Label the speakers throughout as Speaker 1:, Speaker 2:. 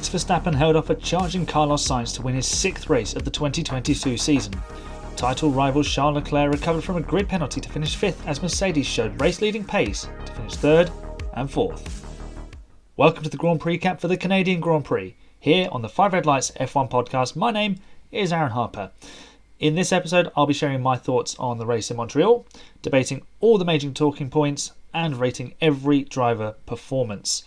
Speaker 1: Max Verstappen held off a charging Carlos Sainz to win his 6th race of the 2022 season. Title rival Charles Leclerc recovered from a grid penalty to finish 5th as Mercedes showed race-leading pace to finish 3rd and 4th. Welcome to the Grand Prix-Cap for the Canadian Grand Prix. Here on the 5 Red Lights F1 podcast, my name is Aaron Harper. In this episode, I'll be sharing my thoughts on the race in Montreal, debating all the major talking points, and rating every driver performance.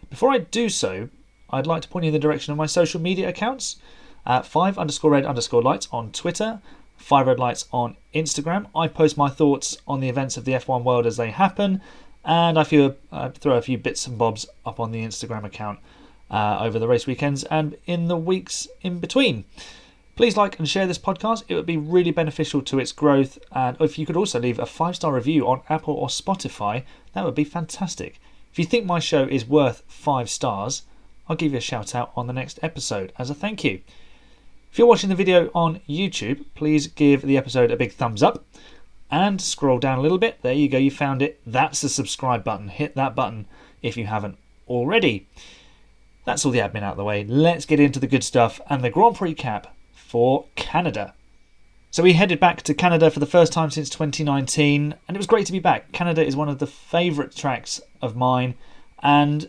Speaker 1: Before I do so, I'd like to point you in the direction of my social media accounts, 5_red_lights on Twitter, 5 Red Lights on Instagram. I post my thoughts on the events of the F1 world as they happen, and I throw a few bits and bobs up on the Instagram account over the race weekends and in the weeks in between. Please like and share this podcast. It would be really beneficial to its growth, and if you could also leave a 5-star review on Apple or Spotify, that would be fantastic. If you think my show is worth 5 stars, I'll give you a shout out on the next episode as a thank you. If you're watching the video on YouTube, please give the episode a big thumbs up and scroll down a little bit. There you go, you found it. That's the subscribe button. Hit that button if you haven't already. That's all the admin out of the way. Let's get into the good stuff and the Grand Prix Cap for Canada. So we headed back to Canada for the first time since 2019, and it was great to be back. Canada is one of the favourite tracks of mine, and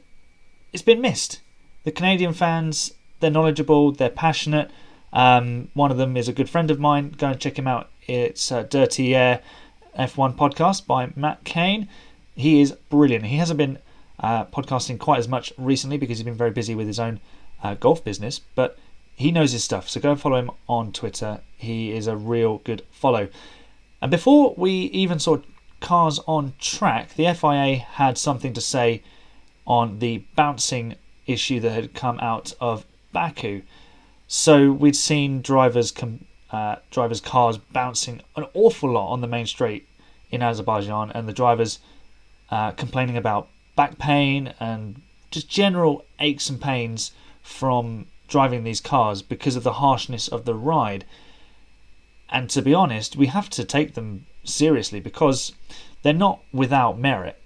Speaker 1: it's been missed. The Canadian fans, they're knowledgeable, they're passionate. One of them is a good friend of mine. Go and check him out. It's Dirty Air F1 podcast by Matt Kane. He is brilliant. He hasn't been podcasting quite as much recently because he's been very busy with his own golf business, but he knows his stuff. So go and follow him on Twitter. He is a real good follow. And before we even saw cars on track, the FIA had something to say on the bouncing issue that had come out of Baku. So we'd seen drivers' cars bouncing an awful lot on the main straight in Azerbaijan, and the drivers complaining about back pain and just general aches and pains from driving these cars because of the harshness of the ride. And to be honest, we have to take them seriously because they're not without merit.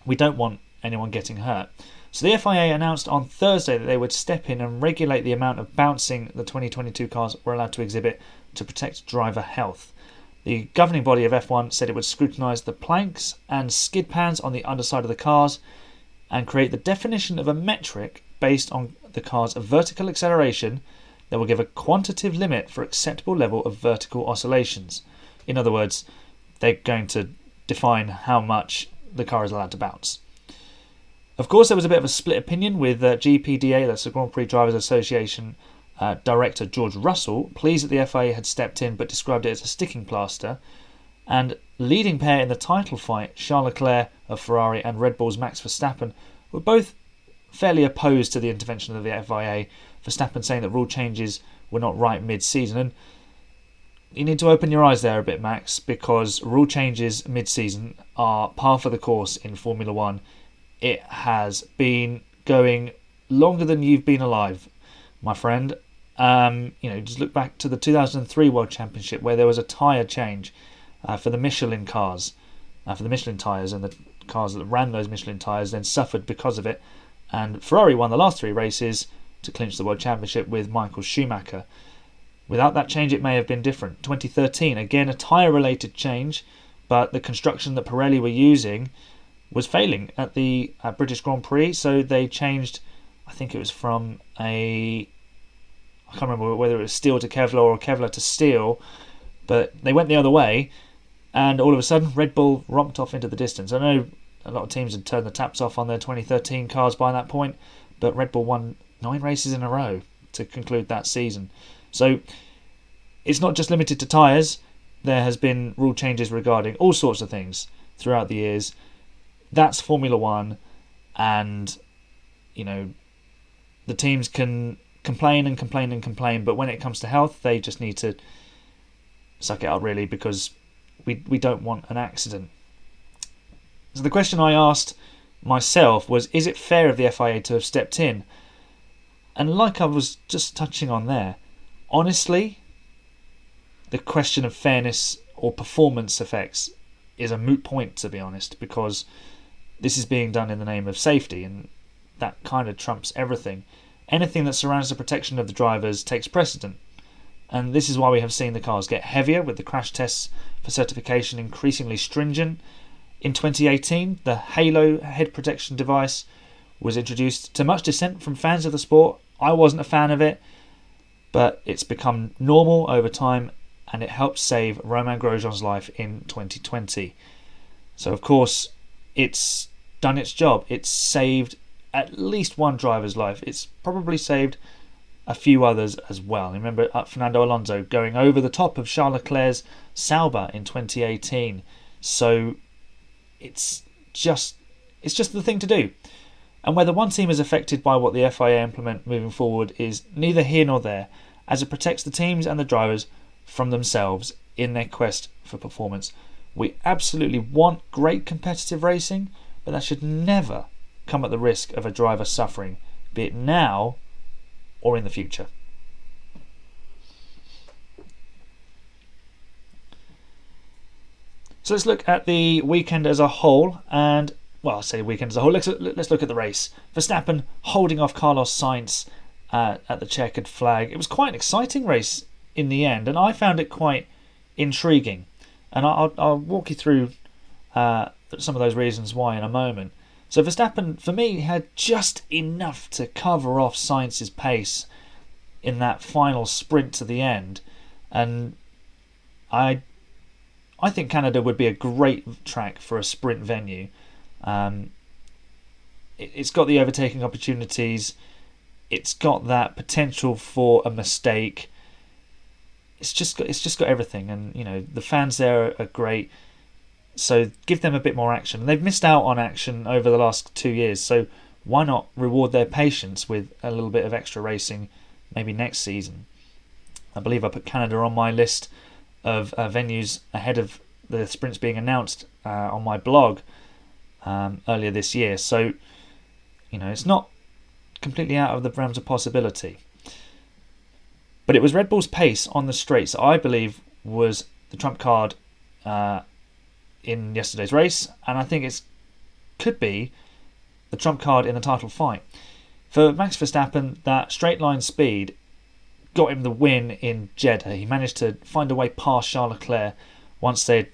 Speaker 1: We don't want anyone getting hurt. So the FIA announced on Thursday that they would step in and regulate the amount of bouncing the 2022 cars were allowed to exhibit to protect driver health. The governing body of F1 said it would scrutinise the planks and skid pans on the underside of the cars and create the definition of a metric based on the car's vertical acceleration that will give a quantitative limit for acceptable level of vertical oscillations. In other words, they're going to define how much the car is allowed to bounce. Of course, there was a bit of a split opinion with GPDA, that's the Grand Prix Drivers Association Director George Russell, pleased that the FIA had stepped in but described it as a sticking plaster. And leading pair in the title fight, Charles Leclerc of Ferrari and Red Bull's Max Verstappen, were both fairly opposed to the intervention of the FIA, Verstappen saying that rule changes were not right mid-season. And you need to open your eyes there a bit, Max, because rule changes mid-season are par for the course in Formula 1. It has been going longer than you've been alive, my friend. Just look back to the 2003 World Championship where there was a tyre change for the Michelin cars, for the Michelin tyres, and the cars that ran those Michelin tyres then suffered because of it. And Ferrari won the last 3 races to clinch the World Championship with Michael Schumacher. Without that change, it may have been different. 2013, again, a tyre-related change, but the construction that Pirelli were using was failing at the British Grand Prix, so they changed, I think it was from I can't remember whether it was steel to Kevlar or Kevlar to steel, but they went the other way, and all of a sudden Red Bull romped off into the distance. I know a lot of teams had turned the taps off on their 2013 cars by that point, but Red Bull won 9 races in a row to conclude that season. So it's not just limited to tyres. There has been rule changes regarding all sorts of things throughout the years. That's Formula 1, and the teams can complain and complain and complain, but when it comes to health, they just need to suck it up, really, because we don't want an accident. So the question I asked myself was, is it fair of the FIA to have stepped in? And like I was just touching on there, honestly, the question of fairness or performance effects is a moot point, to be honest, because this is being done in the name of safety, and that kind of trumps everything. anything that surrounds the protection of the drivers takes precedent. And this is why we have seen the cars get heavier, with the crash tests for certification increasingly stringent. In 2018, the Halo head protection device was introduced to much dissent from fans of the sport. I wasn't a fan of it, but it's become normal over time, and it helped save Romain Grosjean's life in 2020. So of course, it's done its job. It's saved at least one driver's life. It's probably saved a few others as well. Remember Fernando Alonso going over the top of Charles Leclerc's Sauber in 2018. So it's just the thing to do. And whether one team is affected by what the FIA implement moving forward is neither here nor there, as it protects the teams and the drivers from themselves in their quest for performance. We absolutely want great competitive racing, but that should never come at the risk of a driver suffering, be it now or in the future. So let's look at the weekend as a whole, and well, I say weekend as a whole. Let's look at the race. Verstappen holding off Carlos Sainz at the checkered flag. It was quite an exciting race in the end, and I found it quite intriguing. And I'll walk you through some of those reasons why in a moment. So Verstappen, for me, had just enough to cover off Sainz's pace in that final sprint to the end, and I think Canada would be a great track for a sprint venue. It's got the overtaking opportunities. It's got that potential for a mistake. It's just got everything, and the fans there are great. So give them a bit more action. And they've missed out on action over the last 2 years, so why not reward their patience with a little bit of extra racing maybe next season? I believe I put Canada on my list of venues ahead of the sprints being announced on my blog earlier this year. So it's not completely out of the realms of possibility. But it was Red Bull's pace on the straights that I believe was the trump card in yesterday's race, and I think it could be the trump card in the title fight. For Max Verstappen, that straight line speed got him the win in Jeddah. He managed to find a way past Charles Leclerc once they'd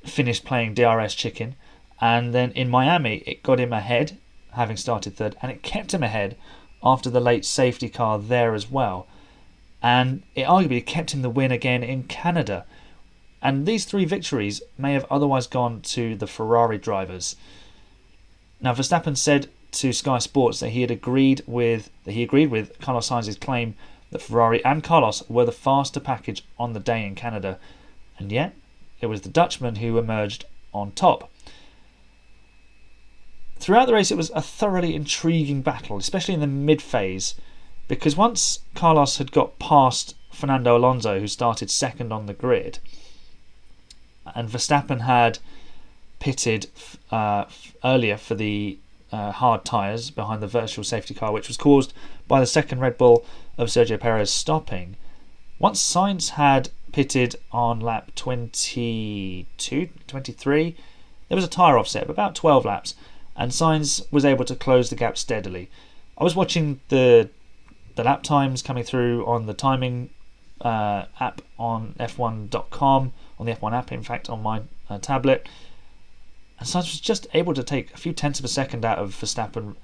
Speaker 1: finished playing DRS chicken, and then in Miami it got him ahead, having started third, and it kept him ahead after the late safety car there as well, and it arguably kept him the win again in Canada. And these three victories may have otherwise gone to the Ferrari drivers. Now, Verstappen said to Sky Sports that he agreed with Carlos Sainz's claim that Ferrari and Carlos were the faster package on the day in Canada, and yet it was the Dutchman who emerged on top. Throughout the race, it was a thoroughly intriguing battle, especially in the mid-phase, because once Carlos had got past Fernando Alonso, who started second on the grid, and Verstappen had pitted earlier for the hard tyres behind the virtual safety car, which was caused by the second Red Bull of Sergio Perez stopping. Once Sainz had pitted on lap 22, 23, there was a tyre offset of about 12 laps, and Sainz was able to close the gap steadily. I was watching the lap times coming through on the timing app on F1.com, on the F1 app, in fact, on my tablet. And Sainz was just able to take a few tenths of a second out of Verstappen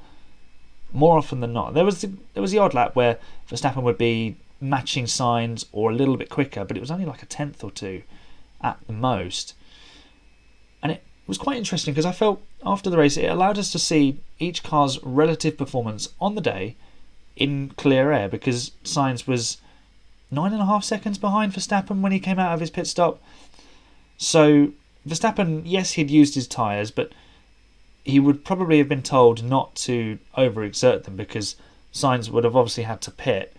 Speaker 1: more often than not. There was the odd lap where Verstappen would be matching Sainz or a little bit quicker, but it was only like a tenth or two at the most. And it was quite interesting because I felt after the race it allowed us to see each car's relative performance on the day in clear air, because Sainz was 9.5 seconds behind Verstappen when he came out of his pit stop. So Verstappen, yes, he'd used his tyres, but he would probably have been told not to overexert them, because Sainz would have obviously had to pit,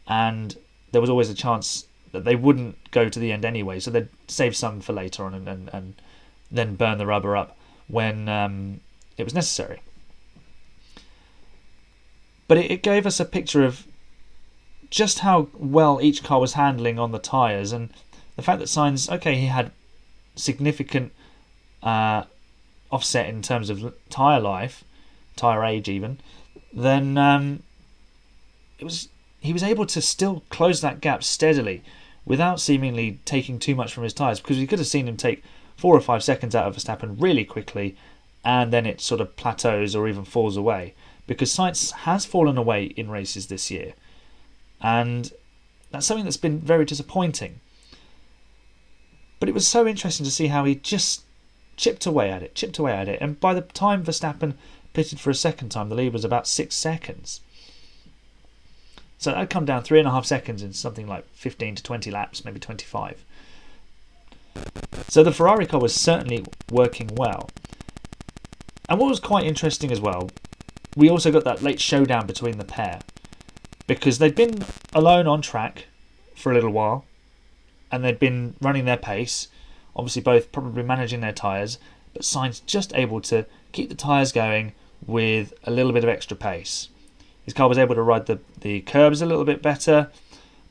Speaker 1: and there was always a chance that they wouldn't go to the end anyway, so they'd save some for later on and then burn the rubber up when it was necessary. But it gave us a picture of just how well each car was handling on the tyres, and the fact that Sainz, okay, he had significant offset in terms of tyre life, tyre age even, then he was able to still close that gap steadily without seemingly taking too much from his tyres, because we could have seen him take 4 or 5 seconds out of Verstappen really quickly, and then it sort of plateaus or even falls away, because Sainz has fallen away in races this year, and that's something that's been very disappointing. But it was so interesting to see how he just chipped away at it, and by the time Verstappen pitted for a second time, the lead was about 6 seconds. So that would come down 3.5 seconds in something like 15 to 20 laps, maybe 25. So the Ferrari car was certainly working well. And what was quite interesting as well, we also got that late showdown between the pair, because they'd been alone on track for a little while, and they'd been running their pace, obviously both probably managing their tyres, but Sainz just able to keep the tyres going with a little bit of extra pace. His car was able to ride the curbs a little bit better,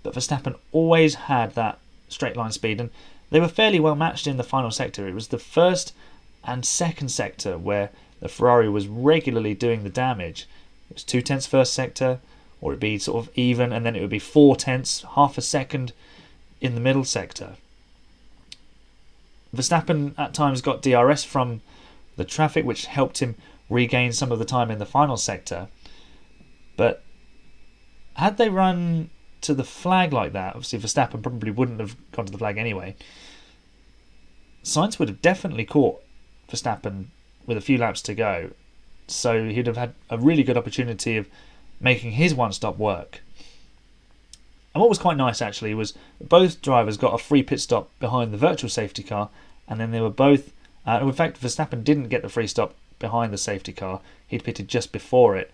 Speaker 1: but Verstappen always had that straight line speed, and they were fairly well matched in the final sector. It was the first and second sector where the Ferrari was regularly doing the damage. It was 0.2 first sector, or it'd be sort of even, and then it would be 0.4, half a second in the middle sector. Verstappen at times got DRS from the traffic, which helped him regain some of the time in the final sector. But had they run to the flag like that, obviously Verstappen probably wouldn't have gone to the flag anyway, Sainz would have definitely caught Verstappen with a few laps to go. So he'd have had a really good opportunity of making his one-stop work. And what was quite nice actually was both drivers got a free pit stop behind the virtual safety car, and then they were both... in fact, Verstappen didn't get the free stop behind the safety car. He'd pitted just before it.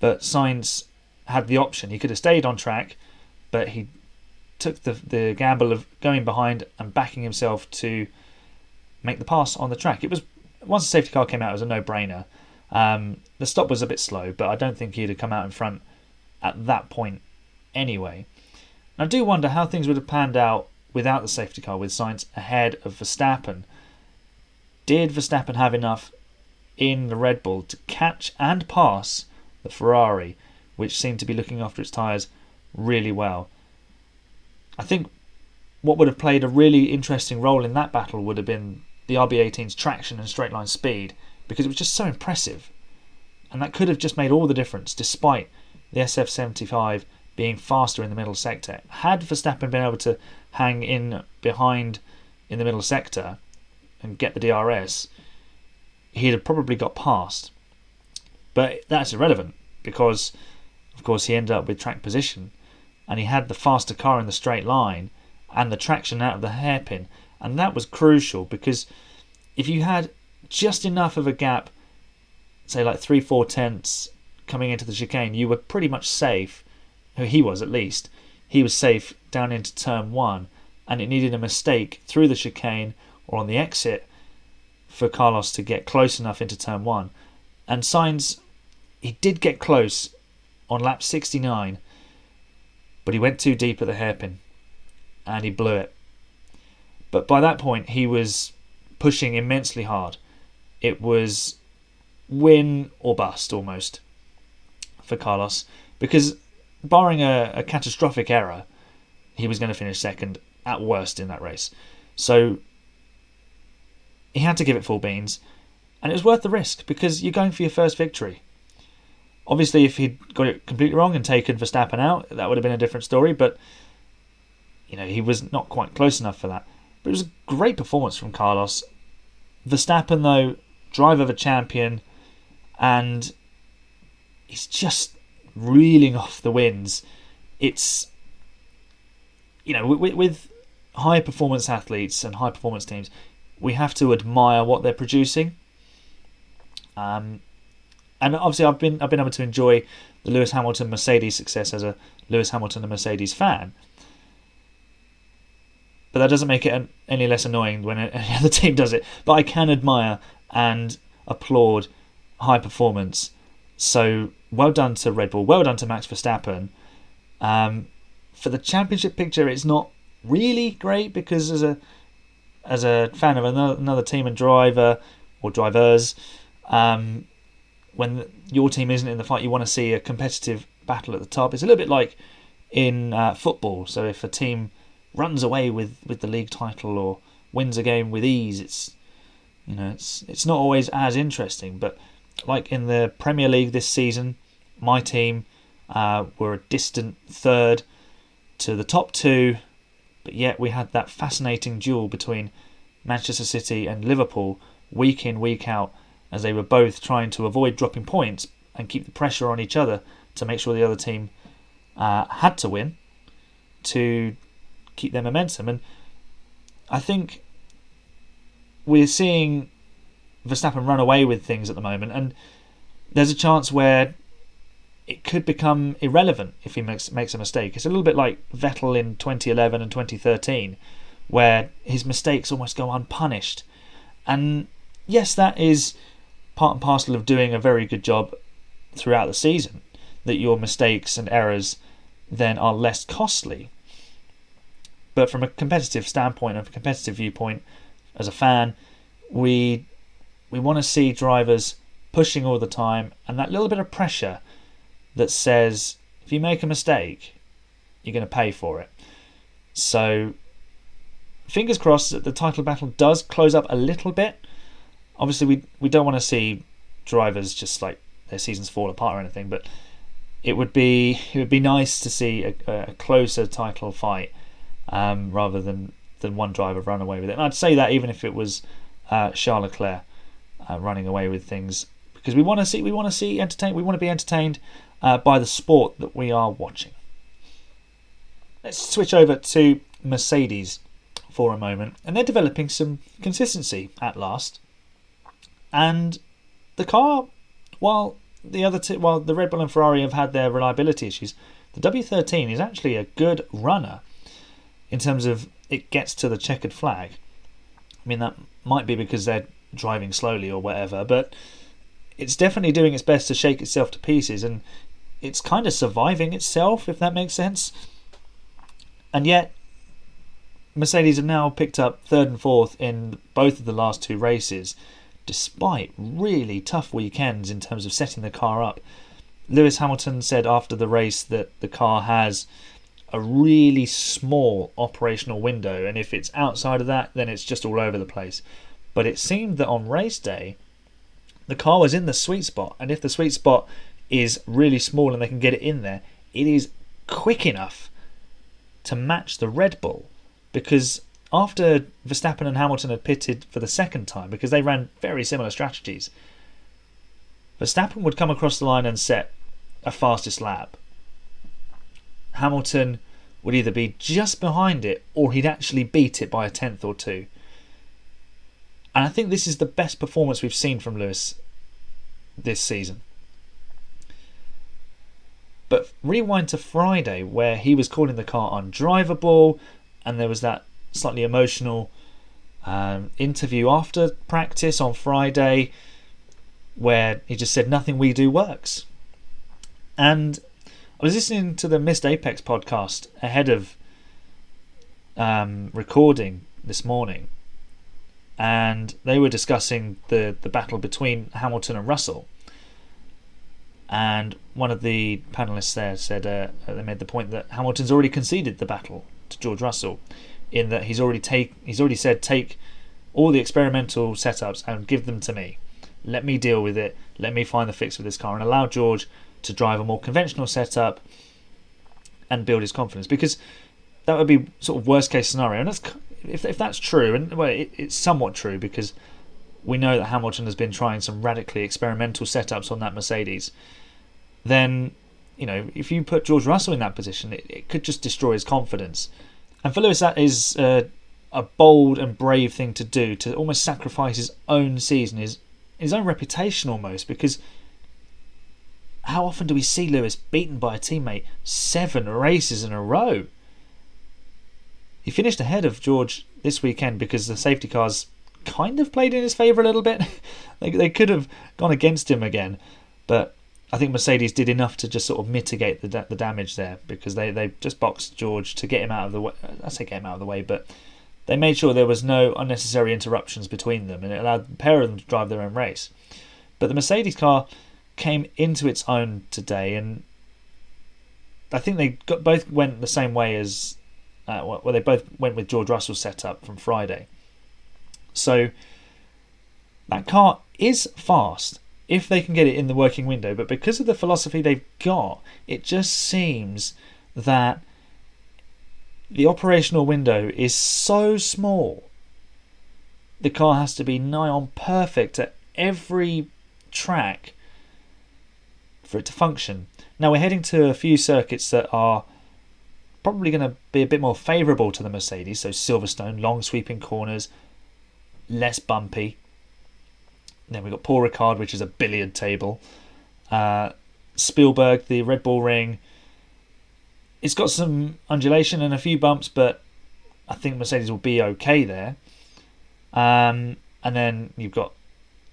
Speaker 1: But Sainz had the option. He could have stayed on track, but he took the gamble of going behind and backing himself to make the pass on the track. It was, once the safety car came out, it was a no-brainer. The stop was a bit slow, but I don't think he'd have come out in front at that point anyway. And I do wonder how things would have panned out without the safety car, with Sainz ahead of Verstappen. Did Verstappen have enough in the Red Bull to catch and pass the Ferrari, which seemed to be looking after its tyres really well? I think what would have played a really interesting role in that battle would have been the RB18's traction and straight line speed, because it was just so impressive, and that could have just made all the difference despite the SF75 being faster in the middle sector. Had Verstappen been able to hang in behind in the middle sector and get the DRS, he'd have probably got past. But that's irrelevant, because of course he ended up with track position, and he had the faster car in the straight line and the traction out of the hairpin, and that was crucial, because if you had just enough of a gap, say like 3-4 tenths coming into the chicane, you were pretty much safe. He was, at least. He was safe down into turn 1, and it needed a mistake through the chicane or on the exit for Carlos to get close enough into turn 1. And Sainz, he did get close on lap 69, but he went too deep at the hairpin and he blew it. But by that point he was pushing immensely hard. It was win or bust almost for Carlos, because barring a catastrophic error, he was going to finish second at worst in that race. So he had to give it full beans, and it was worth the risk, because you're going for your first victory. Obviously, if he'd got it completely wrong and taken Verstappen out, that would have been a different story, but he was not quite close enough for that. But it was a great performance from Carlos. Verstappen, though, driver of a champion, and he's just reeling off the wins. It's, with high performance athletes and high performance teams, we have to admire what they're producing. And obviously I've been able to enjoy the Lewis Hamilton Mercedes success as a Lewis Hamilton and Mercedes fan. But that doesn't make it any less annoying when any other team does it. But I can admire and applaud high performance. So well done to Red Bull, well done to Max Verstappen. For the championship picture, it's not really great, because as a fan of another team and driver or drivers, when your team isn't in the fight, you want to see a competitive battle at the top. It's a little bit like in football. So if a team runs away with the league title or wins a game with ease, it's not always as interesting. But like in the Premier League this season, my team were a distant third to the top two, but yet we had that fascinating duel between Manchester City and Liverpool week in, week out, as they were both trying to avoid dropping points and keep the pressure on each other to make sure the other team had to win to keep their momentum. And I think we're seeing Verstappen run away with things at the moment, and there's a chance where it could become irrelevant if he makes a mistake. It's a little bit like Vettel in 2011 and 2013, where his mistakes almost go unpunished. And yes, that is part and parcel of doing a very good job throughout the season, that your mistakes and errors then are less costly. But from a competitive standpoint, and a competitive viewpoint, as a fan, we want to see drivers pushing all the time, and that little bit of pressure that says if you make a mistake, you're going to pay for it. So fingers crossed that the title battle does close up a little bit. Obviously, we don't want to see drivers just like their seasons fall apart or anything, but it would be nice to see a closer title fight rather than one driver run away with it. And I'd say that even if it was Charles Leclerc running away with things, because we want to be entertained by the sport that we are watching. Let's switch over to Mercedes for a moment, and they're developing some consistency at last. And the car, while the Red Bull and Ferrari have had their reliability issues, the W13 is actually a good runner in terms of it gets to the checkered flag. I mean, that might be because they're driving slowly or whatever, but it's definitely doing its best to shake itself to pieces, and it's kind of surviving itself, if that makes sense. And yet Mercedes have now picked up third and fourth in both of the last two races, despite really tough weekends in terms of setting the car up. Lewis Hamilton said after the race that the car has a really small operational window, and if it's outside of that, then it's just all over the place. But it seemed that on race day, the car was in the sweet spot, and if the sweet spot is really small and they can get it in there, it is quick enough to match the Red Bull. Because after Verstappen and Hamilton had pitted for the second time, because they ran very similar strategies, Verstappen would come across the line and set a fastest lap. Hamilton would either be just behind it or he'd actually beat it by a tenth or two. And I think this is the best performance we've seen from Lewis this season. But rewind to Friday, where he was calling the car undrivable, and there was that slightly emotional interview after practice on Friday where he just said nothing we do works. And I was listening to the Missed Apex podcast ahead of recording this morning, and they were discussing the battle between Hamilton and Russell. And one of the panelists there said they made the point that Hamilton's already conceded the battle to George Russell, in that he's already said take all the experimental setups and give them to me. Let me deal with it. Let me find the fix with this car and allow George to drive a more conventional setup and build his confidence, because that would be sort of worst case scenario. And that's, if that's true, and well, it's somewhat true, because we know that Hamilton has been trying some radically experimental setups on that Mercedes, then, you know, if you put George Russell in that position, it could just destroy his confidence. And for Lewis, that is a bold and brave thing to do, to almost sacrifice his own season, his own reputation almost, because how often do we see Lewis beaten by a teammate 7 races in a row? He finished ahead of George this weekend because the safety cars kind of played in his favour a little bit. They could have gone against him again, but I think Mercedes did enough to just sort of mitigate the damage there, because they just boxed George to get him out of the way. I say get him out of the way, but they made sure there was no unnecessary interruptions between them, and it allowed the pair of them to drive their own race. But the Mercedes car came into its own today, and I think they both went the same way as they both went with George Russell's setup from Friday. So that car is fast if they can get it in the working window, but because of the philosophy they've got, it just seems that the operational window is so small. The car has to be nigh on perfect at every track for it to function. Now we're heading to a few circuits that are probably going to be a bit more favourable to the Mercedes, so Silverstone, long sweeping corners, less bumpy. Then we've got Paul Ricard, which is a billiard table. Spielberg, the Red Bull Ring. It's got some undulation and a few bumps, but I think Mercedes will be okay there. And then you've got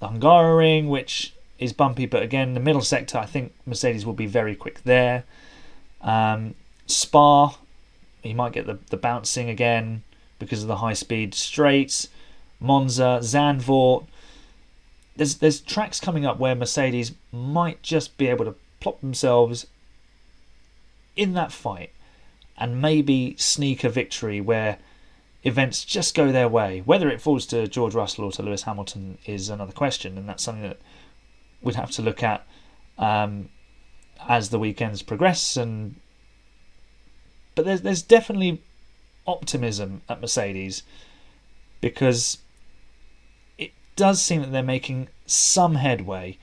Speaker 1: the Hungaroring, which is bumpy, but again, the middle sector, I think Mercedes will be very quick there. Spa, you might get the bouncing again because of the high-speed straights. Monza, Zandvoort. There's tracks coming up where Mercedes might just be able to plop themselves in that fight and maybe sneak a victory where events just go their way. Whether it falls to George Russell or to Lewis Hamilton is another question, and that's something that we'd have to look at as the weekends progress. But there's definitely optimism at Mercedes, because it does seem that they're making some headway,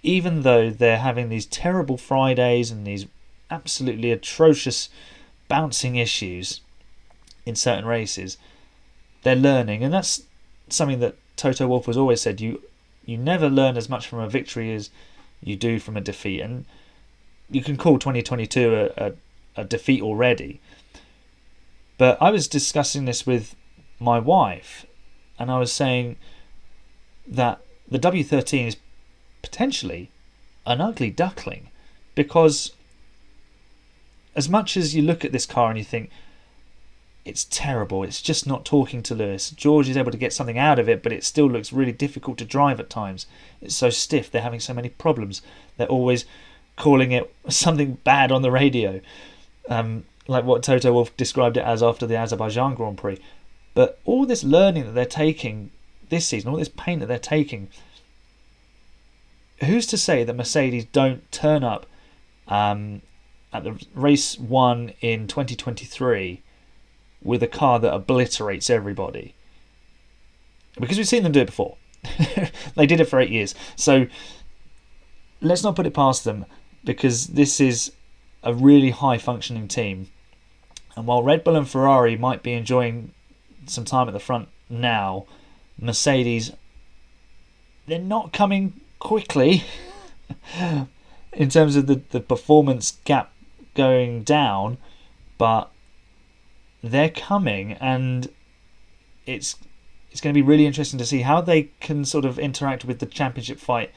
Speaker 1: even though they're having these terrible Fridays and these absolutely atrocious bouncing issues in certain races. They're learning, and that's something that Toto Wolff has always said. You never learn as much from a victory as you do from a defeat, and you can call 2022 a defeat already. But I was discussing this with my wife, and I was saying that the W13 is potentially an ugly duckling, because as much as you look at this car and you think it's terrible, it's just not talking to Lewis, George is able to get something out of it, but it still looks really difficult to drive at times. It's so stiff, they're having so many problems, they're always calling it something bad on the radio, like what Toto Wolff described it as after the Azerbaijan Grand Prix. But all this learning that they're taking this season, all this pain that they're taking, who's to say that Mercedes don't turn up at the race 1 in 2023 with a car that obliterates everybody? Because we've seen them do it before. They did it for 8 years. So let's not put it past them, because this is a really high functioning team. And while Red Bull and Ferrari might be enjoying some time at the front now, Mercedes, they're not coming quickly in terms of the performance gap going down, but they're coming, and it's going to be really interesting to see how they can sort of interact with the championship fight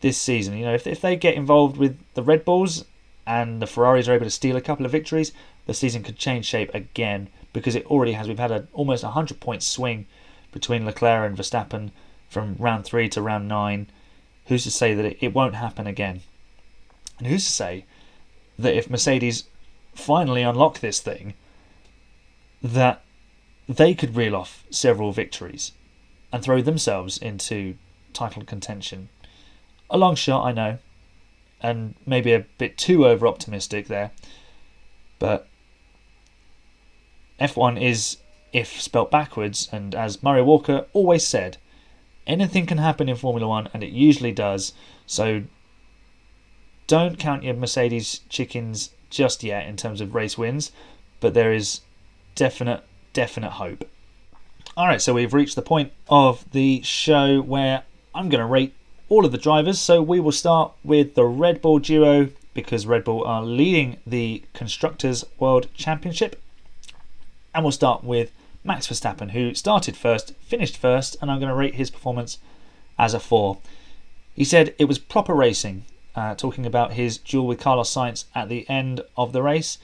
Speaker 1: this season. You know, if they get involved with the Red Bulls and the Ferraris are able to steal a couple of victories, the season could change shape again, because it already has. We've had almost 100-point swing between Leclerc and Verstappen from round 3 to round 9. Who's to say that it won't happen again? And who's to say that if Mercedes finally unlock this thing, that they could reel off several victories and throw themselves into title contention? A long shot, I know, and maybe a bit too over-optimistic there, but F1 is if spelt backwards, and as Murray Walker always said, anything can happen in Formula 1, and it usually does. So don't count your Mercedes chickens just yet in terms of race wins, but there is definite hope. Alright, so we've reached the point of the show where I'm going to rate all of the drivers. So we will start with the Red Bull duo, because Red Bull are leading the Constructors' World Championship. And we'll start with Max Verstappen, who started first, finished first, and I'm going to rate his performance as a 4. He said it was proper racing, talking about his duel with Carlos Sainz at the end of the race.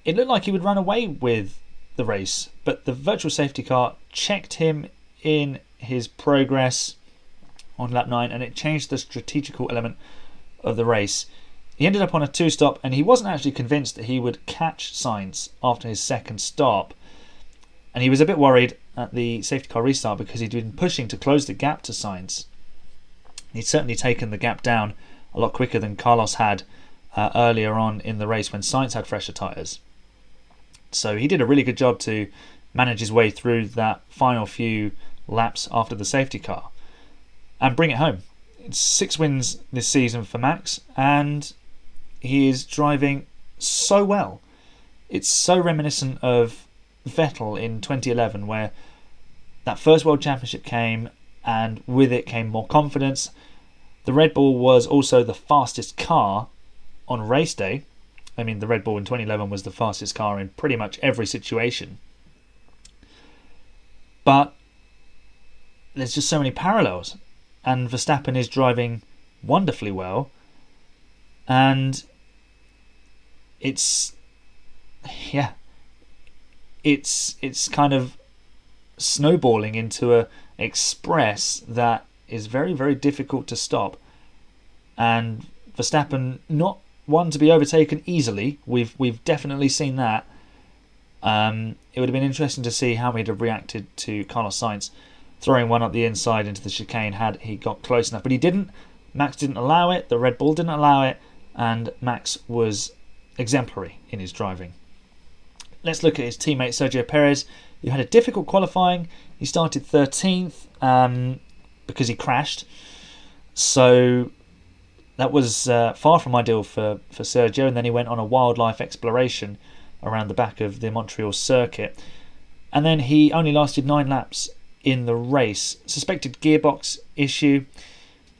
Speaker 1: It looked like he would run away with the race, but the virtual safety car checked him in his progress on lap 9, and it changed the strategical element of the race. He ended up on a 2-stop, and he wasn't actually convinced that he would catch Sainz after his second stop. And he was a bit worried at the safety car restart because he'd been pushing to close the gap to Sainz. He'd certainly taken the gap down a lot quicker than Carlos had earlier on in the race when Sainz had fresher tyres. So he did a really good job to manage his way through that final few laps after the safety car and bring it home. It's 6 wins this season for Max, and he is driving so well. It's so reminiscent of Vettel in 2011, where that first World Championship came, and with it came more confidence. The Red Bull was also the fastest car on race day. I mean, the Red Bull in 2011 was the fastest car in pretty much every situation. But there's just so many parallels, and Verstappen is driving wonderfully well, and it's kind of snowballing into a express that is very, very difficult to stop. And Verstappen, not one to be overtaken easily. We've definitely seen that. It would have been interesting to see how he'd have reacted to Carlos Sainz throwing one up the inside into the chicane had he got close enough. But he didn't. Max didn't allow it. The Red Bull didn't allow it. And Max was exemplary in his driving. Let's look at his teammate Sergio Perez, who had a difficult qualifying. He started 13th because he crashed. So that was far from ideal for Sergio. And then he went on a wildlife exploration around the back of the Montreal circuit. And then he only lasted 9 laps in the race. Suspected gearbox issue.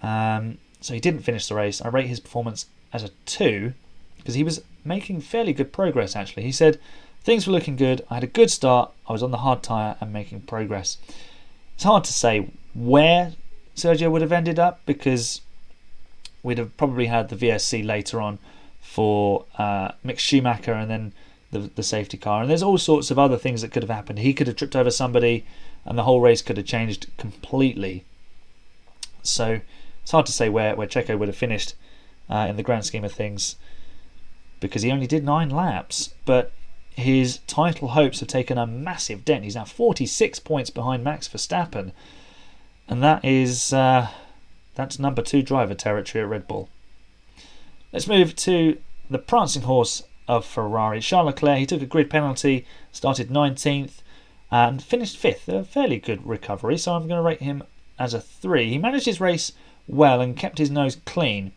Speaker 1: So he didn't finish the race. I rate his performance as a 2 because he was making fairly good progress, actually. He said, things were looking good. I had a good start. I was on the hard tyre and making progress. It's hard to say where Sergio would have ended up because we'd have probably had the VSC later on for Mick Schumacher and then the safety car. And there's all sorts of other things that could have happened. He could have tripped over somebody and the whole race could have changed completely. So it's hard to say where Checo would have finished in the grand scheme of things because he only did 9 laps. But his title hopes have taken a massive dent. He's now 46 points behind Max Verstappen. And that's number 2 driver territory at Red Bull. Let's move to the prancing horse of Ferrari, Charles Leclerc. He took a grid penalty, started 19th and finished 5th. A fairly good recovery, so I'm going to rate him as a 3. He managed his race well and kept his nose clean,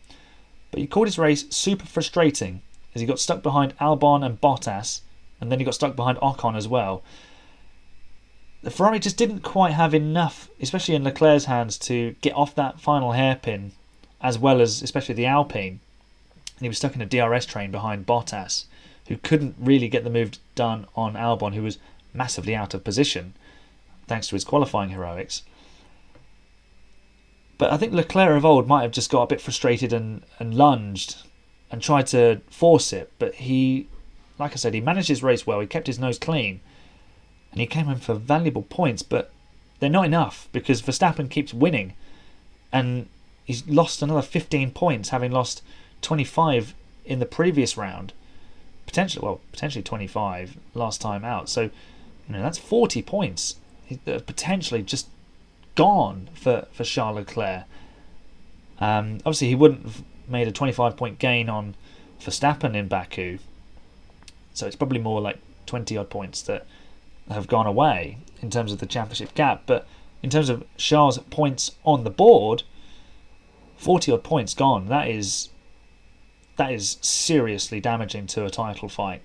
Speaker 1: but he called his race super frustrating as he got stuck behind Albon and Bottas, and then he got stuck behind Ocon as well. The Ferrari just didn't quite have enough, especially in Leclerc's hands, to get off that final hairpin, as well as especially the Alpine. And he was stuck in a DRS train behind Bottas, who couldn't really get the move done on Albon, who was massively out of position, thanks to his qualifying heroics. But I think Leclerc of old might have just got a bit frustrated and lunged and tried to force it. But he, like I said, he managed his race well. He kept his nose clean. And he came in for valuable points, but they're not enough because Verstappen keeps winning. And he's lost another 15 points, having lost 25 in the previous round. Potentially 25 last time out. So, that's 40 points that are potentially just gone for Charles Leclerc. Obviously, he wouldn't have made a 25-point gain on Verstappen in Baku. So it's probably more like 20-odd points that have gone away in terms of the championship gap. But in terms of Charles' points on the board, 40-odd points gone. That is seriously damaging to a title fight.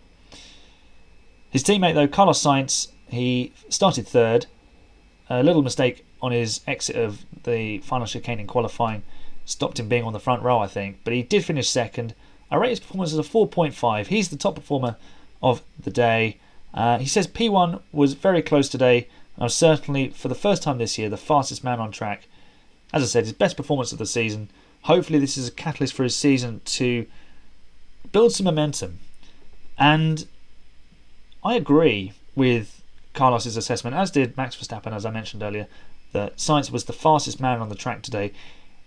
Speaker 1: His teammate, though, Carlos Sainz, he started 3rd. A little mistake on his exit of the final chicane in qualifying stopped him being on the front row, I think. But he did finish 2nd. I rate his performance as a 4.5. He's the top performer of the day. He says P1 was very close today. And was certainly, for the first time this year, the fastest man on track. As I said, his best performance of the season. Hopefully this is a catalyst for his season to build some momentum. And I agree with Carlos's assessment, as did Max Verstappen, as I mentioned earlier, that Sainz was the fastest man on the track today.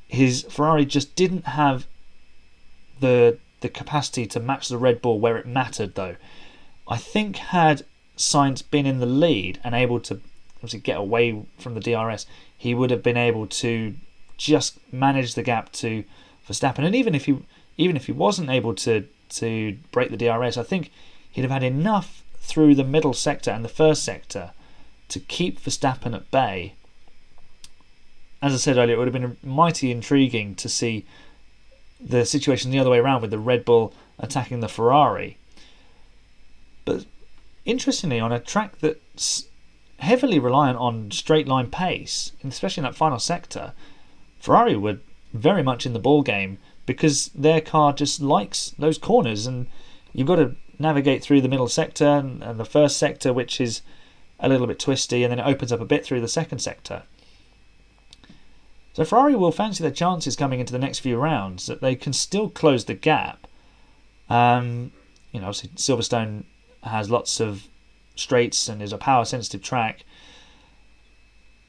Speaker 1: His Ferrari just didn't have the the capacity to match the Red Bull where it mattered, though. I think had Sainz been in the lead and able to obviously get away from the DRS, he would have been able to just manage the gap to Verstappen. And even if he wasn't able to break the DRS, I think he'd have had enough through the middle sector and the first sector to keep Verstappen at bay. As I said earlier, it would have been mighty intriguing to see the situation the other way around with the Red Bull attacking the Ferrari. But interestingly, on a track that's heavily reliant on straight line pace, especially in that final sector, Ferrari were very much in the ball game because their car just likes those corners, and you've got to navigate through the middle sector and the first sector, which is a little bit twisty, and then it opens up a bit through the second sector. So Ferrari will fancy their chances coming into the next few rounds, that they can still close the gap. Obviously Silverstone has lots of straights and is a power sensitive track,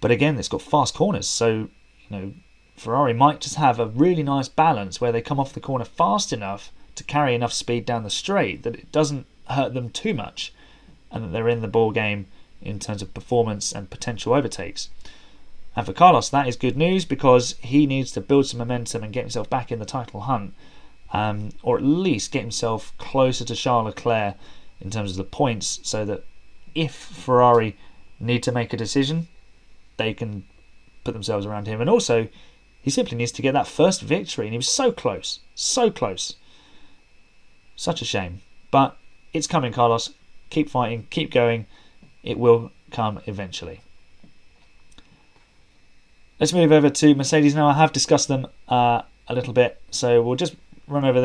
Speaker 1: but again it's got fast corners, so Ferrari might just have a really nice balance where they come off the corner fast enough to carry enough speed down the straight that it doesn't hurt them too much, and that they're in the ball game in terms of performance and potential overtakes. And for Carlos, that is good news, because he needs to build some momentum and get himself back in the title hunt, or at least get himself closer to Charles Leclerc in terms of the points, so that if Ferrari need to make a decision, they can put themselves around him. And also, he simply needs to get that first victory, and he was so close. Such a shame. But it's coming, Carlos. Keep fighting, keep going. It will come eventually. Let's move over to Mercedes now. I have discussed them a little bit, so we'll just run over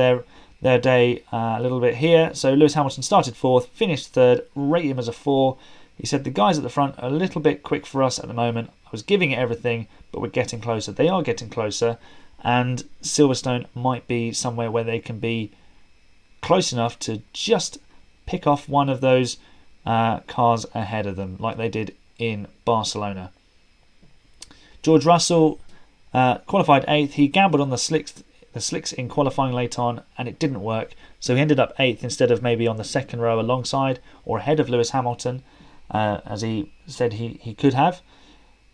Speaker 1: their day a little bit here. So Lewis Hamilton started 4th, finished 3rd, rate him as a 4. He said, the guys at the front are a little bit quick for us at the moment. I was giving it everything, but we're getting closer. They are getting closer, and Silverstone might be somewhere where they can be close enough to just pick off one of those cars ahead of them, like they did in Barcelona. George Russell qualified 8th. He gambled on the slicks in qualifying late on, and it didn't work. So he ended up 8th instead of maybe on the second row alongside or ahead of Lewis Hamilton, as he said he could have.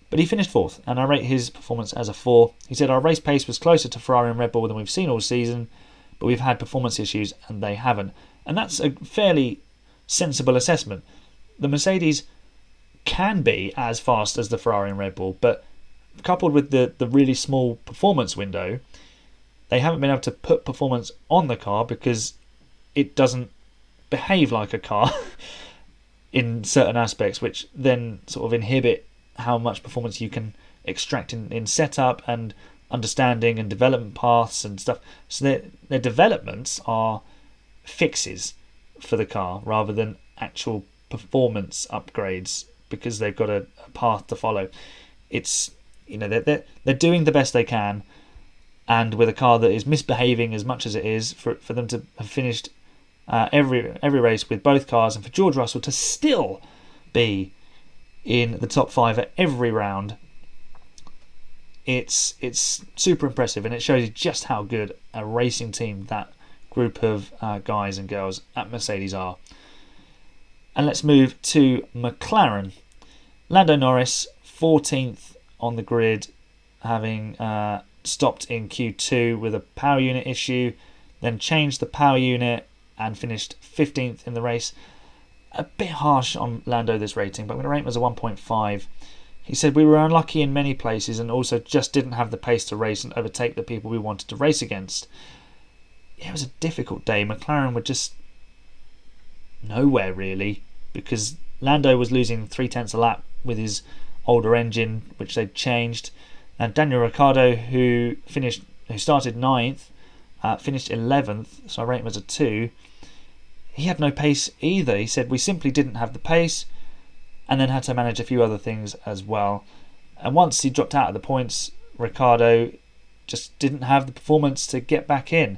Speaker 1: But he finished 4th, and I rate his performance as a 4. He said, our race pace was closer to Ferrari and Red Bull than we've seen all season, but we've had performance issues and they haven't. And that's a fairly sensible assessment. The Mercedes can be as fast as the Ferrari and Red Bull, but coupled with the really small performance window, they haven't been able to put performance on the car because it doesn't behave like a car in certain aspects, which then sort of inhibit how much performance you can extract in setup and understanding and development paths and stuff. So their developments are fixes for the car rather than actual performance upgrades, because they've got a path to follow. It's they're doing the best they can, and with a car that is misbehaving as much as it is, for them to have finished every race with both cars, and for George Russell to still be in the top 5 at every round, it's super impressive, and it shows you just how good a racing team that group of guys and girls at Mercedes are. And let's move to McLaren. Lando Norris, 14th on the grid, having stopped in Q2 with a power unit issue, then changed the power unit and finished 15th in the race. A bit harsh on Lando, this rating, but I'm going to rate him as a 1.5. He said, we were unlucky in many places and also just didn't have the pace to race and overtake the people we wanted to race against. It was a difficult day. McLaren were just nowhere really, because Lando was losing 0.3 a lap with his older engine, which they'd changed, and Daniel Ricciardo, who started 9th, finished 11th, so I rate him as a 2. He had no pace either. He said, we simply didn't have the pace, and then had to manage a few other things as well. And once he dropped out of the points, Ricciardo just didn't have the performance to get back in.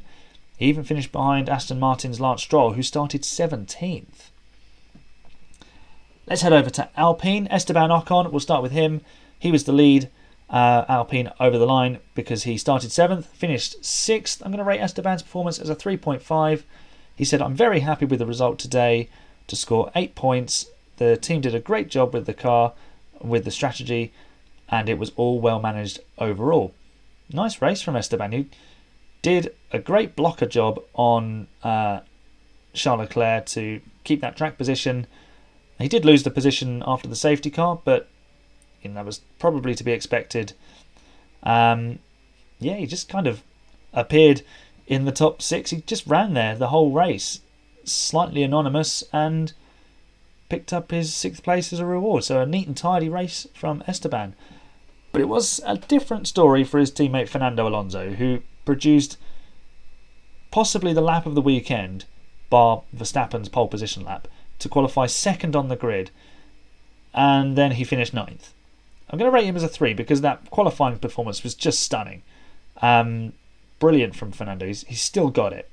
Speaker 1: He even finished behind Aston Martin's Lance Stroll, who started 17th. Let's head over to Alpine. Esteban Ocon, we'll start with him. He was the lead Alpine over the line because he started 7th, finished 6th. I'm going to rate Esteban's performance as a 3.5. He said, I'm very happy with the result today to score 8 points. The team did a great job with the car, with the strategy, and it was all well managed overall. Nice race from Esteban, who did a great blocker job on Charles Leclerc to keep that track position. He did lose the position after the safety car, but that was probably to be expected. He just kind of appeared in the top 6. He just ran there the whole race, slightly anonymous, and picked up his 6th place as a reward. So a neat and tidy race from Esteban. But it was a different story for his teammate Fernando Alonso, who produced possibly the lap of the weekend, bar Verstappen's pole position lap, to qualify 2nd on the grid, and then he finished 9th. I'm going to rate him as a 3 because that qualifying performance was just stunning. Brilliant from Fernando. He's still got it.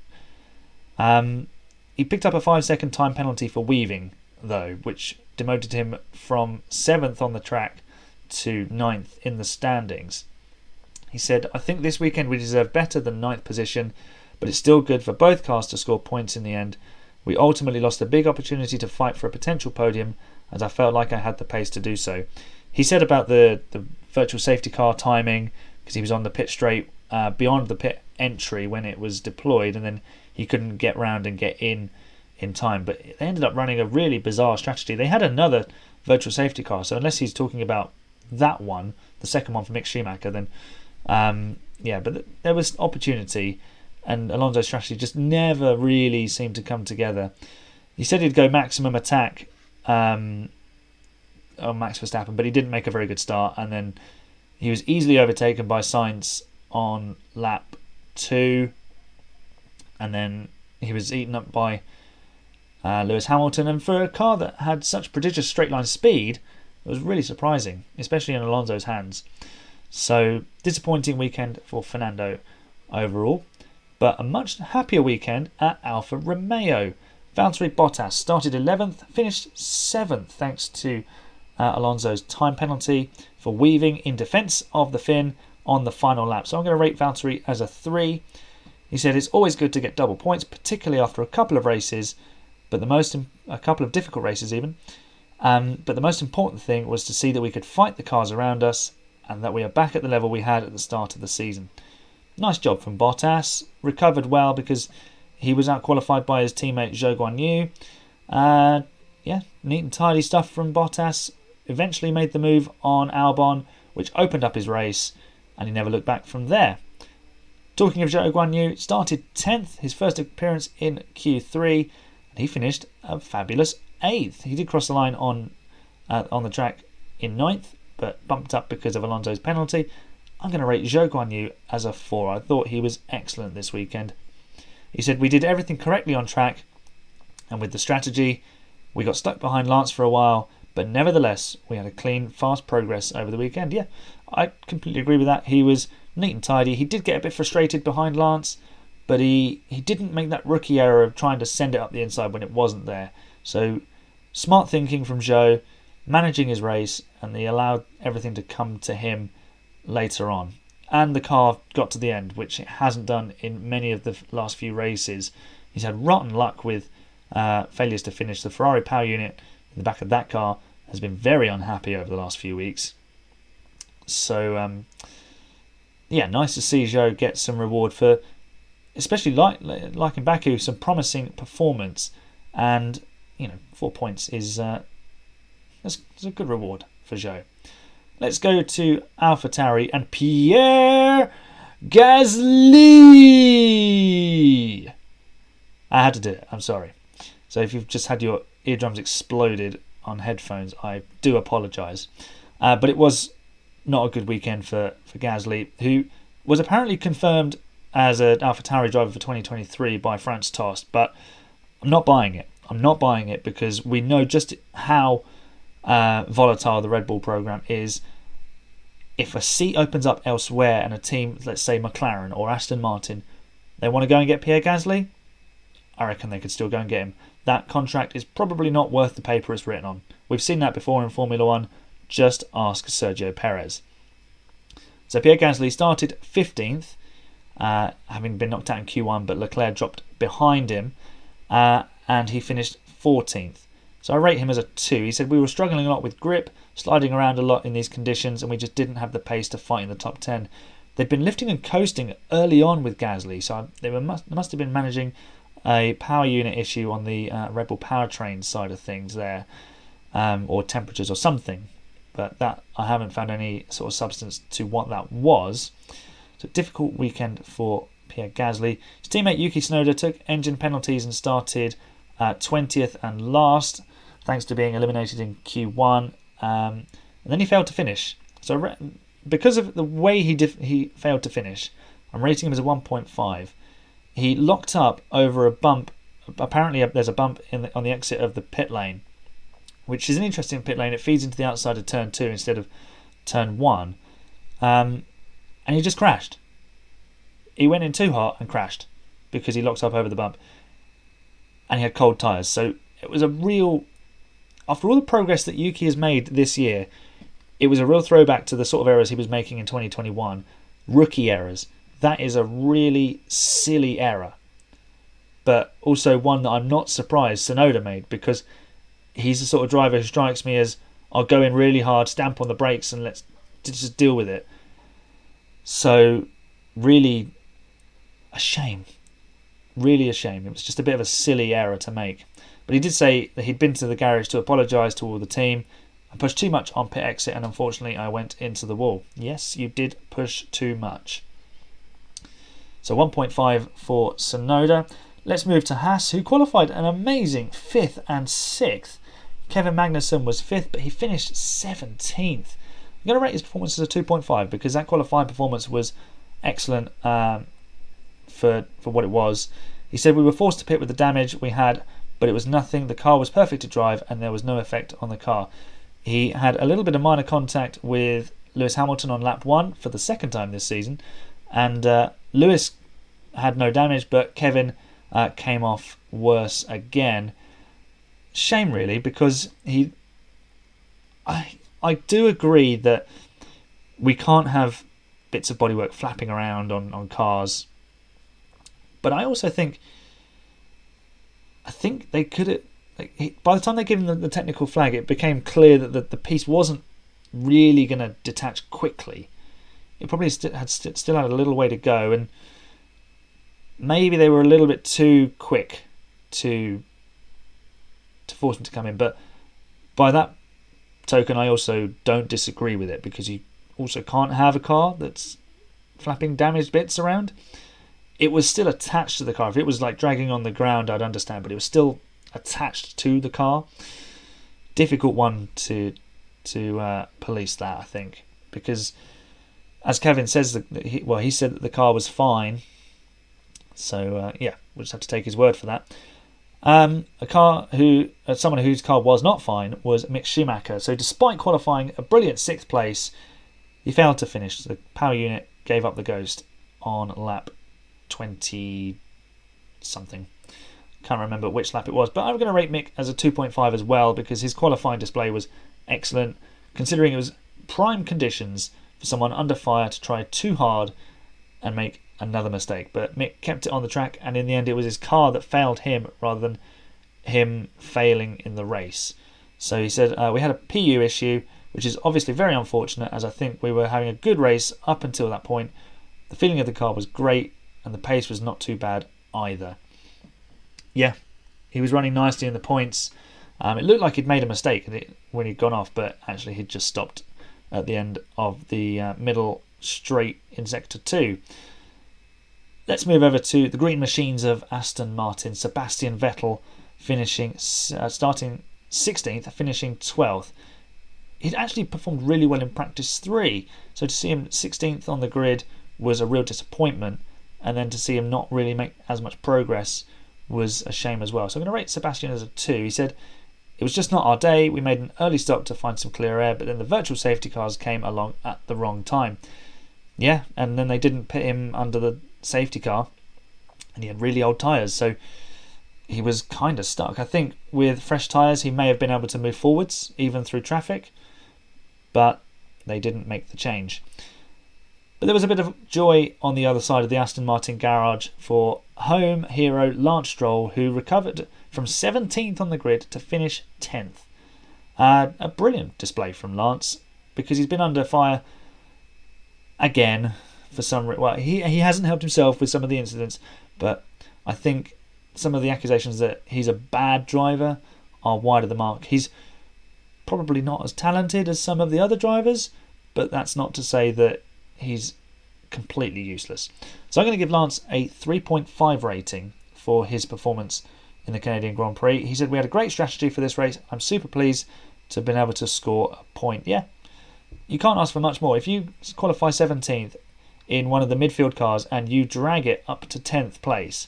Speaker 1: He picked up a 5-second time penalty for weaving, though, which demoted him from 7th on the track to 9th in the standings. He said, I think this weekend we deserve better than 9th position, but it's still good for both cars to score points in the end. We ultimately lost a big opportunity to fight for a potential podium, as I felt like I had the pace to do so. He said about the virtual safety car timing, because he was on the pit straight beyond the pit entry when it was deployed, and then he couldn't get round and get in time. But they ended up running a really bizarre strategy. They had another virtual safety car, so unless he's talking about that one, the second one for Mick Schumacher, then but there was opportunity, and Alonso's strategy just never really seemed to come together. He said he'd go maximum attack on Max Verstappen, but he didn't make a very good start, and then he was easily overtaken by Sainz on lap 2, and then he was eaten up by Lewis Hamilton. And for a car that had such prodigious straight line speed, it was really surprising, especially in Alonso's hands. So disappointing weekend for Fernando overall, but a much happier weekend at Alfa Romeo. Valtteri Bottas started 11th, finished 7th thanks to Alonso's time penalty for weaving in defence of the Finn on the final lap. So I'm going to rate Valtteri as a 3. He said it's always good to get double points, particularly after a couple of races, but a couple of difficult races even. But the most important thing was to see that we could fight the cars around us and that we are back at the level we had at the start of the season. Nice job from Bottas. Recovered well because he was out-qualified by his teammate Zhou Guanyu. Neat and tidy stuff from Bottas. Eventually made the move on Albon, which opened up his race, and he never looked back from there. Talking of Zhou Guanyu, started 10th, his first appearance in Q3, and he finished a fabulous 8th. He did cross the line on the track in 9th, but bumped up because of Alonso's penalty. I'm going to rate Zhou Guanyu as a 4. I thought he was excellent this weekend. He said, we did everything correctly on track, and with the strategy, we got stuck behind Lance for a while, but nevertheless, we had a clean, fast progress over the weekend. Yeah, I completely agree with that. He was neat and tidy. He did get a bit frustrated behind Lance, but he didn't make that rookie error of trying to send it up the inside when it wasn't there. So, smart thinking from Zhou, managing his race, and he allowed everything to come to him later on. And the car got to the end, which it hasn't done in many of the last few races. He's had rotten luck with failures to finish. The Ferrari power unit in the back of that car has been very unhappy over the last few weeks. So, nice to see Zhou get some reward for, especially like in Baku, some promising performance. And 4 points is that's a good reward for Zhou. Let's go to AlphaTauri and Pierre Gasly. I had to do it, I'm sorry. So if you've just had your eardrums exploded on headphones, I do apologise. But it was not a good weekend for Gasly, who was apparently confirmed as an AlphaTauri driver for 2023 by Franz Tost, but I'm not buying it. I'm not buying it because we know just how volatile the Red Bull program is. If a seat opens up elsewhere and a team, let's say McLaren or Aston Martin, they want to go and get Pierre Gasly, I reckon they could still go and get him. That contract is probably not worth the paper it's written on. We've seen that before in Formula 1. Just ask Sergio Perez. So Pierre Gasly started 15th, having been knocked out in Q1, but Leclerc dropped behind him, and he finished 14th. So I rate him as a 2. He said, we were struggling a lot with grip, sliding around a lot in these conditions, and we just didn't have the pace to fight in the top 10. They'd been lifting and coasting early on with Gasly, so they must have been managing a power unit issue on the Red Bull powertrain side of things there, or temperatures or something. But that I haven't found any sort of substance to what that was. So difficult weekend for Pierre Gasly. His teammate Yuki Tsunoda took engine penalties and started 20th and last, thanks to being eliminated in Q1. And then he failed to finish. So because of the way he failed to finish, I'm rating him as a 1.5. He locked up over a bump. Apparently there's a bump on the exit of the pit lane, which is an interesting pit lane. It feeds into the outside of turn 2 instead of turn 1. And he just crashed. He went in too hot and crashed because he locked up over the bump. And he had cold tyres. So it was a real... After all the progress that Yuki has made this year, it was a real throwback to the sort of errors he was making in 2021. Rookie errors. That is a really silly error. But also one that I'm not surprised Tsunoda made, because he's the sort of driver who strikes me as, I'll go in really hard, stamp on the brakes, and let's just deal with it. So, really a shame. Really a shame. It was just a bit of a silly error to make. But he did say that he'd been to the garage to apologise to all the team. I pushed too much on pit exit, and unfortunately I went into the wall. Yes, you did push too much. So 1.5 for Tsunoda. Let's move to Haas, who qualified an amazing 5th and 6th. Kevin Magnussen was 5th, but he finished 17th. I'm going to rate his performance as a 2.5 because that qualifying performance was excellent for what it was. He said, we were forced to pit with the damage we had, but it was nothing. The car was perfect to drive and there was no effect on the car. He had a little bit of minor contact with Lewis Hamilton on lap 1 for the second time this season, and Lewis had no damage, but Kevin came off worse again. Shame really, because I do agree that we can't have bits of bodywork flapping around on cars, but I also think they could have. By the time they gave him the technical flag, it became clear that the piece wasn't really going to detach quickly. It probably still had a little way to go, and maybe they were a little bit too quick to force him to come in. But by that token, I also don't disagree with it, because you also can't have a car that's flapping damaged bits around. It was still attached to the car. If it was like dragging on the ground, I'd understand, but it was still attached to the car. Difficult one to police that, I think, because as Kevin says, he said that the car was fine. So we'll just have to take his word for that. Someone whose car was not fine was Mick Schumacher. So despite qualifying a brilliant 6th place, he failed to finish. The power unit gave up the ghost on lap 20 something. Can't remember which lap it was, but I'm going to rate Mick as a 2.5 as well, because his qualifying display was excellent, considering it was prime conditions for someone under fire to try too hard and make another mistake. But Mick kept it on the track, and in the end it was his car that failed him rather than him failing in the race. So he said, we had a PU issue, which is obviously very unfortunate, as I think we were having a good race up until that point. The feeling of the car was great, and the pace was not too bad either. Yeah, he was running nicely in the points. It looked like he'd made a mistake when he'd gone off, but actually he'd just stopped at the end of the middle straight in Sector 2. Let's move over to the green machines of Aston Martin. Sebastian Vettel starting 16th, finishing 12th. He'd actually performed really well in practice 3, so to see him 16th on the grid was a real disappointment, and then to see him not really make as much progress was a shame as well. So I'm going to rate Sebastian as a 2. He said, it was just not our day. We made an early stop to find some clear air, but then the virtual safety cars came along at the wrong time. Yeah, and then they didn't put him under the safety car, and he had really old tyres, so he was kind of stuck. I think with fresh tyres he may have been able to move forwards even through traffic, but they didn't make the change. But there was a bit of joy on the other side of the Aston Martin garage for home hero Lance Stroll, who recovered from 17th on the grid to finish 10th. A brilliant display from Lance, because he's been under fire again for some reason. Well, he hasn't helped himself with some of the incidents, but I think some of the accusations that he's a bad driver are wide of the mark. He's probably not as talented as some of the other drivers, but that's not to say that he's completely useless. So I'm going to give Lance a 3.5 rating for his performance in the Canadian Grand Prix. He said, "We had a great strategy for this race. I'm super pleased to have been able to score a point." Yeah, you can't ask for much more. If you qualify 17th in one of the midfield cars and you drag it up to 10th place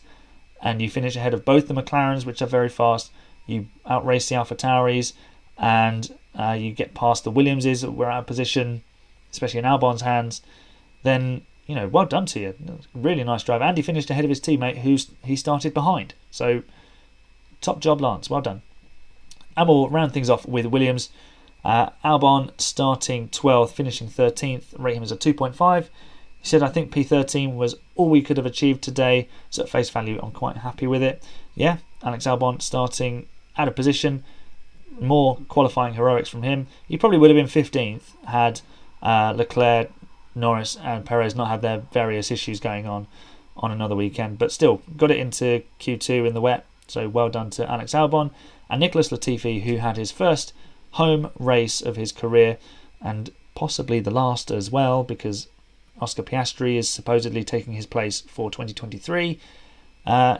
Speaker 1: and you finish ahead of both the McLarens, which are very fast, you outrace the AlphaTauris, and you get past the Williamses that were out of position, especially in Albon's hands, then, well done to you. Really nice drive. And he finished ahead of his teammate who he started behind. So, top job, Lance. Well done. And we'll round things off with Williams. Albon starting 12th, finishing 13th. Rate him as a 2.5. He said, "I think P13 was all we could have achieved today. So at face value, I'm quite happy with it." Yeah, Alex Albon starting out of position. More qualifying heroics from him. He probably would have been 15th had Leclerc, Norris and Perez not had their various issues going on another weekend. But still, got it into Q2 in the wet. So well done to Alex Albon. And Nicholas Latifi, who had his first home race of his career, and possibly the last as well, because Oscar Piastri is supposedly taking his place for 2023.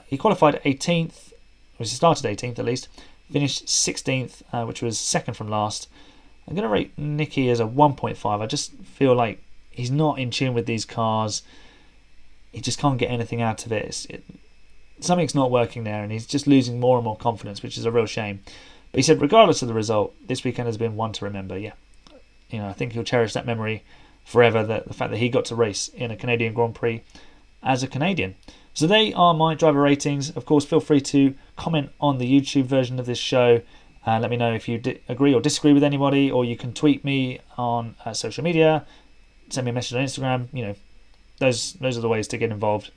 Speaker 1: He qualified 18th, or he started 18th at least, finished 16th, which was second from last. I'm going to rate Nicky as a 1.5. I just feel like he's not in tune with these cars. He just can't get anything out of it. Something's not working there, and he's just losing more and more confidence, which is a real shame. But he said, regardless of the result, this weekend has been one to remember. Yeah, I think he'll cherish that memory forever, the fact that he got to race in a Canadian Grand Prix as a Canadian. So they are my driver ratings. Of course, feel free to comment on the YouTube version of this show. Let me know if you agree or disagree with anybody, or you can tweet me on social media, send me a message on Instagram. Those are the ways to get involved.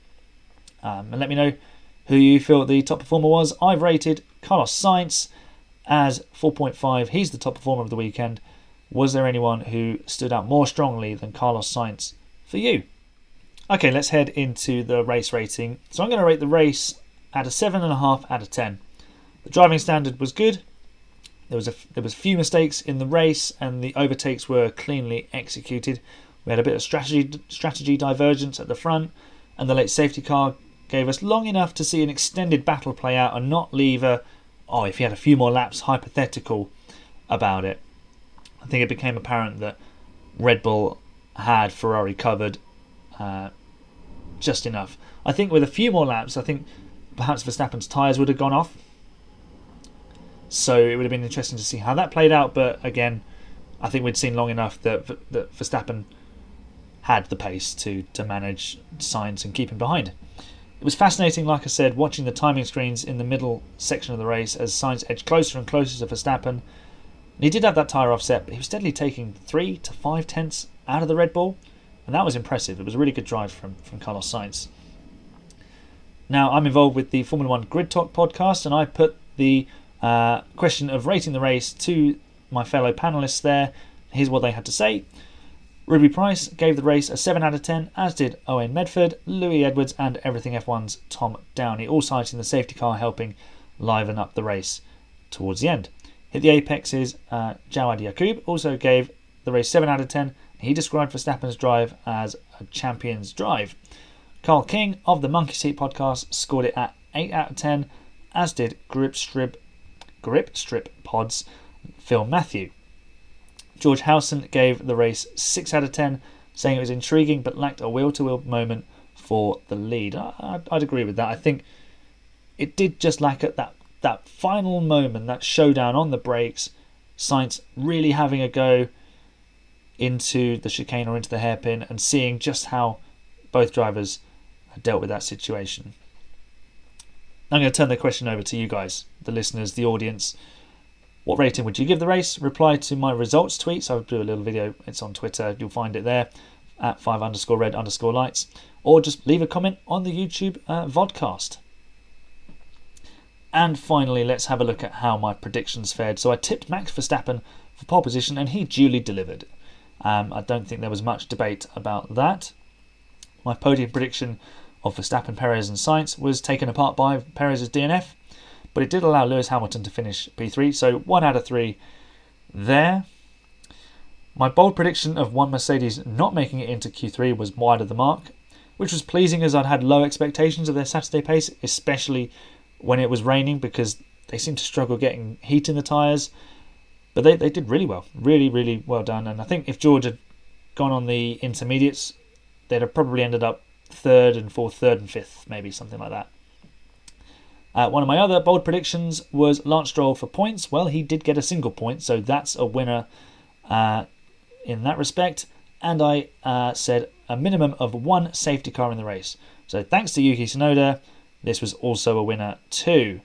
Speaker 1: And let me know who you feel the top performer was. I've rated Carlos Sainz as 4.5. He's the top performer of the weekend. Was there anyone who stood out more strongly than Carlos Sainz for you? Okay, let's head into the race rating. So I'm going to rate the race at a 7.5 out of 10. The driving standard was good. There was a few mistakes in the race, and the overtakes were cleanly executed. We had a bit of strategy divergence at the front, and the late safety car gave us long enough to see an extended battle play out and not leave if he had a few more laps, hypothetical about it. I think it became apparent that Red Bull had Ferrari covered just enough. I think with a few more laps, I think perhaps Verstappen's tyres would have gone off. So it would have been interesting to see how that played out. But again, I think we'd seen long enough that Verstappen had the pace to manage Sainz and keep him behind. It was fascinating, like I said, watching the timing screens in the middle section of the race as Sainz edged closer and closer to Verstappen. And he did have that tyre offset, but he was steadily taking 3 to 5 tenths out of the Red Bull, and that was impressive. It was a really good drive from Carlos Sainz. Now, I'm involved with the Formula 1 Grid Talk podcast, and I put the question of rating the race to my fellow panellists there. Here's what they had to say. Ruby Price gave the race a 7 out of 10, as did Owen Medford, Louis Edwards and Everything F1's Tom Downey, all citing the safety car helping liven up the race towards the end. Hit the Apex's Jawad Yacoub also gave the race 7 out of 10. He described Verstappen's drive as a champion's drive. Carl King of the Monkey Seat podcast scored it at 8 out of 10, as did Grip Strip Pods Phil Matthew. George Howson gave the race 6 out of 10, saying it was intriguing but lacked a wheel-to-wheel moment for the lead. I'd agree with that. I think it did just lack at that final moment, that showdown on the brakes, Sainz really having a go into the chicane or into the hairpin and seeing just how both drivers dealt with that situation. I'm going to turn the question over to you guys, the listeners, the audience. What rating would you give the race? Reply to my results tweets. I'll do a little video. It's on Twitter. You'll find it there. at 5_red_lights, or just leave a comment on the YouTube vodcast. And finally, let's have a look at how my predictions fared. So I tipped Max Verstappen for pole position, and he duly delivered. I don't think there was much debate about that. My podium prediction of Verstappen, Perez and Sainz was taken apart by Perez's DNF, but it did allow Lewis Hamilton to finish P3, so 1 out of 3 there. My bold prediction of one Mercedes not making it into Q3 was wide of the mark, which was pleasing as I'd had low expectations of their Saturday pace, especially when it was raining, because they seemed to struggle getting heat in the tyres. But they did really well, really well done. And I think if George had gone on the intermediates, they'd have probably ended up 3rd and 4th, 3rd and 5th, maybe something like that. One of my other bold predictions was Lance Stroll for points. Well, he did get a single point, so that's a winner in that respect. And I said a minimum of 1 safety car in the race. So thanks to Yuki Tsunoda, this was also a winner too.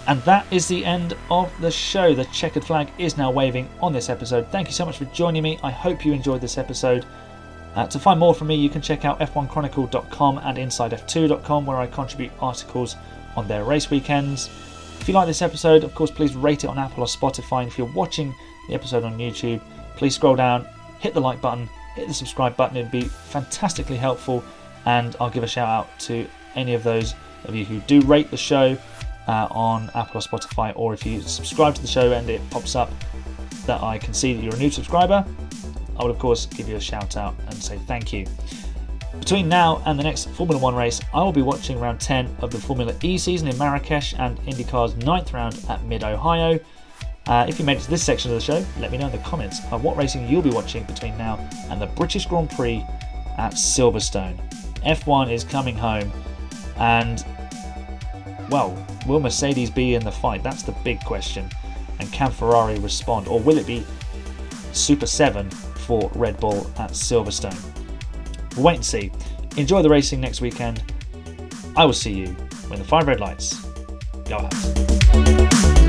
Speaker 1: And that is the end of the show. The checkered flag is now waving on this episode. Thank you so much for joining me. I hope you enjoyed this episode. To find more from me, you can check out f1chronicle.com and insidef2.com, where I contribute articles on their race weekends. If you like this episode, of course, please rate it on Apple or Spotify. And if you're watching the episode on YouTube, please scroll down, hit the like button, hit the subscribe button. It'd be fantastically helpful, and I'll give a shout out to any of those of you who do rate the show on Apple or Spotify, or if you subscribe to the show and it pops up that I can see that you're a new subscriber, I will of course give you a shout out and say thank you. Between now and the next Formula 1 race, I will be watching round 10 of the Formula E season in Marrakesh and IndyCar's 9th round at Mid-Ohio. If you made it to this section of the show, let me know in the comments of what racing you'll be watching between now and the British Grand Prix at Silverstone. F1 is coming home, and well, will Mercedes be in the fight? That's the big question. And can Ferrari respond? Or will it be Super 7 for Red Bull at Silverstone? We'll wait and see. Enjoy the racing next weekend. I will see you when the 5 red lights go out.